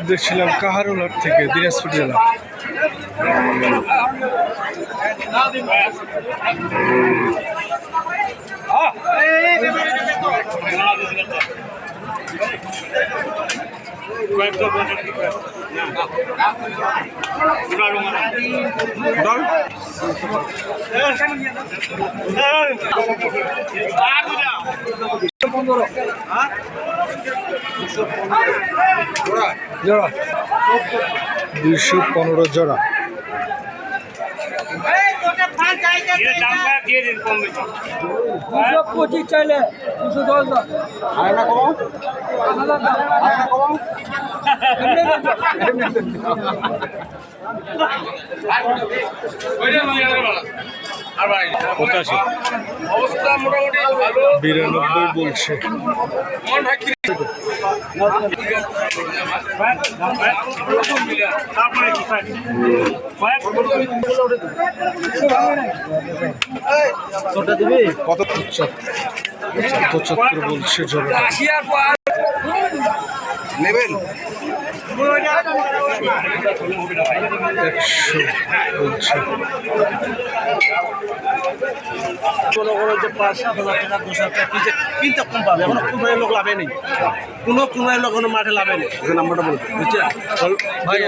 দেখছিলাম কাহারোলহাট থেকে দিনাজপুর জেলা। জোড়া 215 জোড়া। চাইলে 210 অবস্থা মোটামুটি 92 বলছে। কত 75 বলছে জোড়া নেবেন 100 বলছে। কোনো কোনো যে 5-7 হাজার টাকা 10 টাকা কিনতে কম পাবে, এখন কুমারের লোক লাভে নেই, কোনো কুমারের লোক কোনো মাঠে লাভে নেই। নাম্বারটা বলুন বুঝছেন ভাই,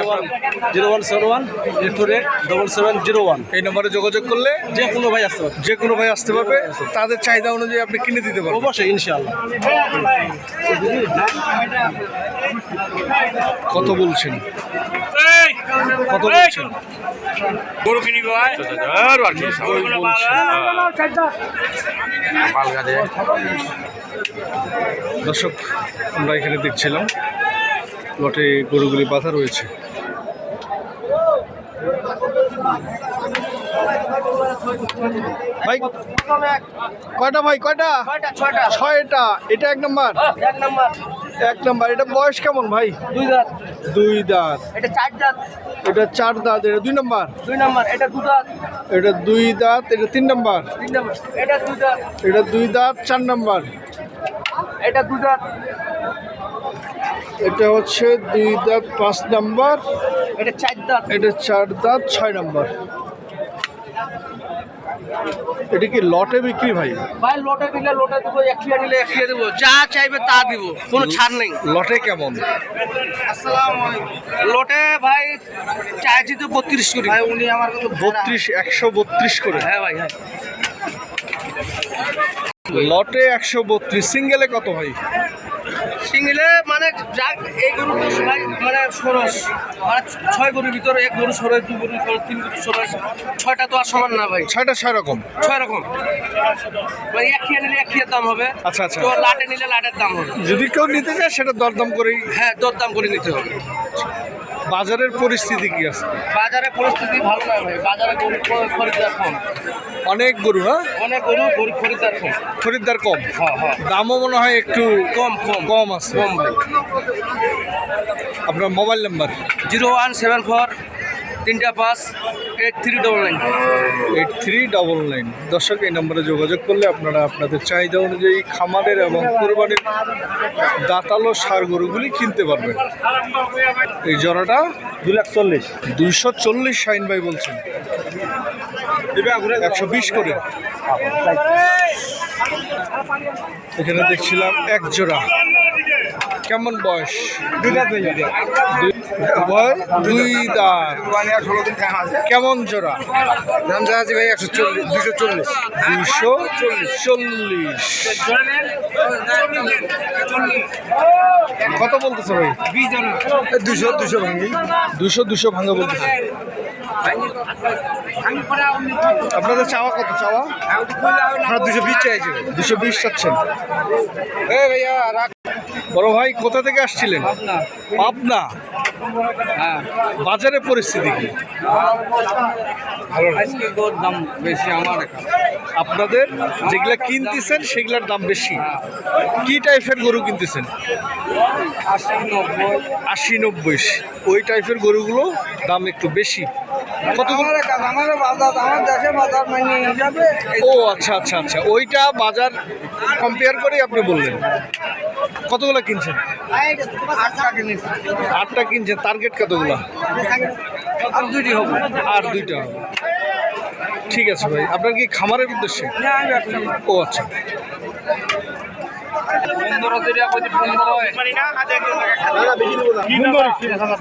0178887701 এই নম্বরে যোগাযোগ করলে যে কোনো ভাই আসতে পারবে, যে কোনো ভাই আসতে পারবে, তাদের চাহিদা অনুযায়ী আপনি কিনে দিতে পারবেন অবশ্যই ইনশাআল্লাহ। কত বলছেন? কত বলছেন? গরু কিনিব দর্শক, আমরা এখানে দেখছিলাম লটে গরুগুলি বাঁধা রয়েছে। ভাই কয়টা? ভাই কয়টা? 6টা। এটা 1 নম্বর। 1 নম্বর। এটা বয়স কেমন ভাই? 2 দাঁত। 2 দাঁত। এটা 4 দাঁত। এটা 4 দাঁত। এটা 2 নম্বর। 2 নম্বর। এটা 2 দাঁত। এটা 2 দাঁত। এটা 3 নম্বর। 3 নম্বর। এটা 2 দাঁত। এটা 2 দাঁত 4 নম্বর। এটা 2 দাঁত। এটা হচ্ছে 2 দাঁত 5 নম্বর। এটা 4 দাঁত। এটা 4 দাঁত 6 নম্বর। এটা কি লটে বিক্রি ভাই? ভাই লটে নিলে লটে দেবো, একটিয়া নিলে একটিয়া দেবো, যা চাইবে তা দিব, কোনো ছাড় নেই। লটে কেমন? লটে ভাই চাইছি তো 32 করে ভাই, উনি আমার 32 132 করে। হ্যাঁ ভাই হ্যাঁ। লটে 132। সিঙ্গেলে কত ভাই? সিঙ্গেলে মানে যাক এই গরু ভাই মানে সরস, মানে 6 গরুর ভিতরে 1 গরু সরস, 2 গরু সরস, 3 গরু সরস, 6টা তো আর সমান না ভাই। 6টা 6 রকম। 6 রকম ভাই। একটিয়া নিলে একটিয়ার দাম হবে। আচ্ছা আচ্ছা। তো লাটে নিলে লাটের দাম হবে। যদি কেউ নিতে চায় সেটা দরদাম করেই। হ্যাঁ, দরদাম করে নিতে হবে। বাজারের পরিস্থিতি কি আছে? বাজারে পরিস্থিতি ভালো না ভাই, বাজারে গরু খরিদ্দার কম। অনেক গরু, হ্যাঁ অনেক গরু খরিদ্দার কম। খরিদ্দার কম। হ্যাঁ হ্যাঁ। দামও মনে হয় একটু কম কম আছে। কম ভাই। আপনার মোবাইল নাম্বার? 0174 305 8399। 8399। দর্শক, এই নম্বরে যোগাযোগ করলে আপনারা আপনাদের চাহিদা অনুযায়ী খামারের এবং কোরবানির দাঁতালো ষাঁড় গরুগুলি কিনতে পারবেন। এই জোড়াটা 240। 240 শাইন ভাই বলছেন। 120 করে। এখানে দেখছিলাম 1 জোড়া। কেমন বয়স? 2 দাঁত। বয়স 2 দাঁত। কেমন জোড়া? দাম যা আছে ভাই 140 240। 240। কত বলতেছে ভাই? 200 ভাঙি। 200 ভাঙা বলতেছে। আপনাদের চাওয়া কত? চাওয়া 220 চাইছে। 220 চাচ্ছেন? ভাইয়া বড় ভাই কোথা থেকে আসছিলেন? পাবনা। হ্যাঁ। বাজারের পরিস্থিতি কি? আজকে গরুর দাম বেশি আমার এখানে। আপনাদের যেগুলা কিনতেছেন সেগুলার দাম বেশি। কি টাইপের গরু কিনতেছেন? 80 90। 80 90। ওই টাইপের গরুগুলো দাম একটু বেশি। কতগুলো? আমাদের বাজার আমার দেশে বাজার মানে হিসাবে ও আচ্ছা আচ্ছা আচ্ছা, ওইটা বাজার কম্পেয়ার করেই আপনি বললেন। কতগুলো কিনছেন? 8 টাকা নিচ্ছে 8টা কিনছেন, টার্গেট কতগুলো? আর 2টি হবে আর 2টা হবে। ঠিক আছে ভাই, আপনার কি খামারের উদ্দেশ্যে? না আমি ব্যবসা করি। ও আচ্ছা।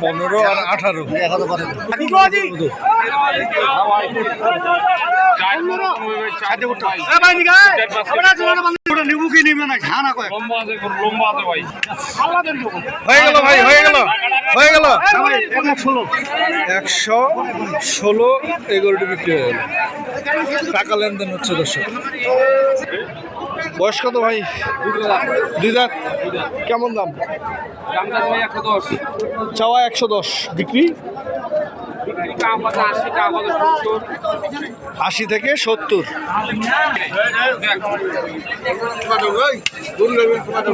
15 আর 18। হয়ে গেল ভাই, হয়ে গেল, হয়ে গেল। 116 এই গরুটি বিক্রি হয়ে গেল। টাকা লেনদেন হচ্ছে দর্শক। বয়স কত ভাই? 2 দাঁত। কেমন দাম? চাওয়া 110, বিক্রি 80 থেকে 70।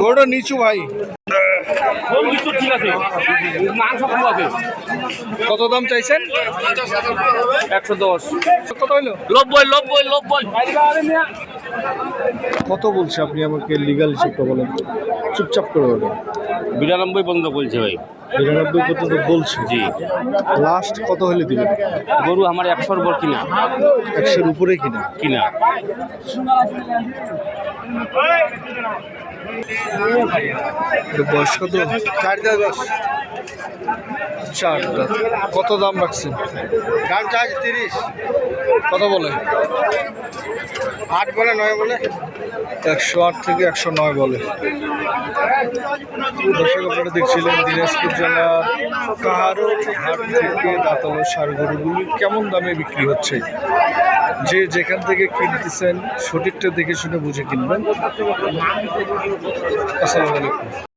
গরুটা নিচু ভাই। কত দাম চাইছেন? 110 কত হইলো? 90 কত বলছে? আপনি আমাকে লিগাল হিসেবটা বলেন, চুপচাপ করে বলেন। 92 পর্যন্ত বলছে ভাই। 92 পর্যন্ত বলছে। জি, লাস্ট কত হলে দিবেন? গরু আমার 100-র উপর কিনা 100-র উপরে কিনা। কিনা এর বয়স কত? 4 দাঁত। 4 দাঁত। কত দাম রাখছেন? দাম চার্জ 30 কত বলে? 8 বলে 9 বলে 108 থেকে 109 বলে। দর্শক, আপনারা দেখছিলেন দিনাজপুর জেলার কাহারোল হাট থেকে দাঁতালো ষাঁড় গরুগুলি কেমন দামে বিক্রি হচ্ছে। যে যেখান থেকে কিনতেছেন সঠিকটা দেখে শুনে বুঝে কিনবেন। আসসালামু আলাইকুম।